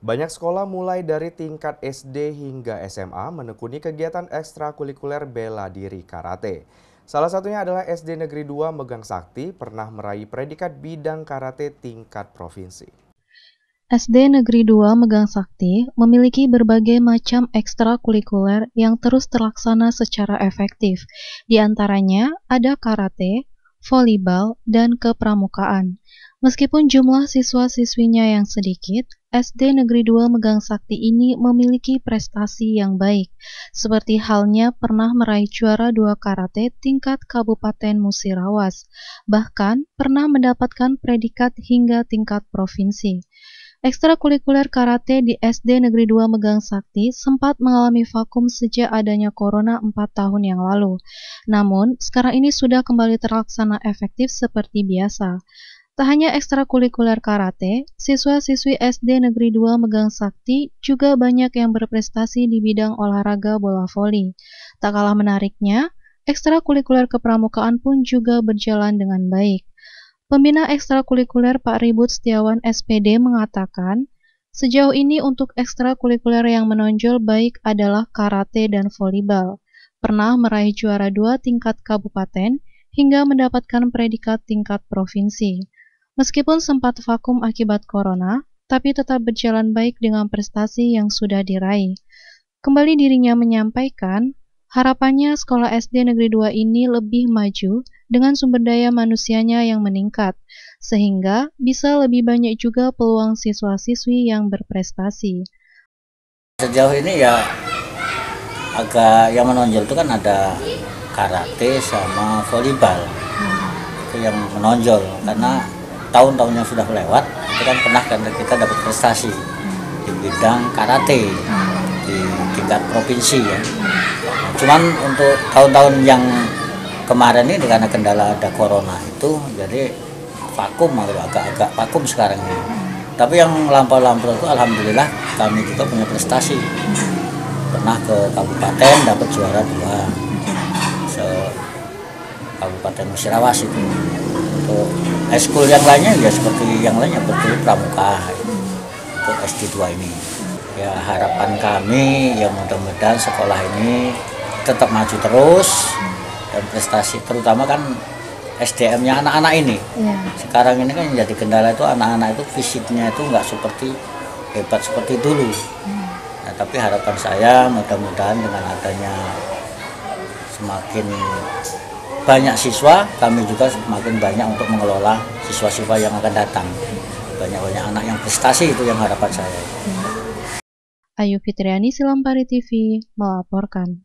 Banyak sekolah mulai dari tingkat SD hingga SMA menekuni kegiatan ekstrakurikuler bela diri karate. Salah satunya adalah SD Negeri 2 Megang Sakti pernah meraih predikat bidang karate tingkat provinsi. SD Negeri 2 Megang Sakti memiliki berbagai macam ekstrakurikuler yang terus terlaksana secara efektif. Di antaranya ada karate, volleyball, dan kepramukaan. Meskipun jumlah siswa-siswinya yang sedikit, SD Negeri 2 Megang Sakti ini memiliki prestasi yang baik, seperti halnya pernah meraih juara 2 karate tingkat Kabupaten Musirawas, bahkan pernah mendapatkan predikat hingga tingkat provinsi. Ekstrakurikuler karate di SD Negeri 2 Megang Sakti sempat mengalami vakum sejak adanya corona 4 tahun yang lalu. Namun, sekarang ini sudah kembali terlaksana efektif seperti biasa. Tak hanya ekstrakurikuler karate, siswa-siswi SD Negeri 2 Megang Sakti juga banyak yang berprestasi di bidang olahraga bola voli. Tak kalah menariknya, ekstrakurikuler kepramukaan pun juga berjalan dengan baik. Pembina ekstrakurikuler Pak Ribut Setiawan SPD mengatakan, sejauh ini untuk ekstrakurikuler yang menonjol baik adalah karate dan volleyball. Pernah meraih juara 2 tingkat kabupaten hingga mendapatkan predikat tingkat provinsi. Meskipun sempat vakum akibat corona, tapi tetap berjalan baik dengan prestasi yang sudah diraih. Kembali dirinya menyampaikan, harapannya sekolah SD Negeri 2 ini lebih maju dengan sumber daya manusianya yang meningkat, sehingga bisa lebih banyak juga peluang siswa-siswi yang berprestasi. Sejauh ini ya agak yang menonjol itu kan ada karate sama volleyball. Itu yang menonjol karena tahun-tahun yang sudah lewat itu kan pernah kita dapat prestasi di bidang karate di tingkat provinsi ya. Cuman untuk tahun-tahun yang kemarin ini karena kendala ada corona itu jadi vakum, agak-agak vakum sekarang ini. Tapi yang lampau-lampau itu alhamdulillah kami juga punya prestasi. Pernah ke kabupaten dapat juara 2 se Kabupaten Musirawas itu. Untuk ekskul yang lainnya ya seperti yang lainnya seperti pramuka untuk SD2 ini. Ya harapan kami ya mudah-mudahan sekolah ini tetap maju terus dan prestasi terutama kan SDM-nya anak-anak ini. Sekarang ini kan jadi kendala itu anak-anak itu fisiknya itu nggak seperti hebat seperti dulu. Nah, tapi harapan saya mudah-mudahan dengan adanya semakin banyak siswa, kami juga semakin banyak untuk mengelola siswa-siswa yang akan datang. Banyak-banyak anak yang prestasi itu yang harapan saya. Ayu Fitriani, Silampari TV, melaporkan.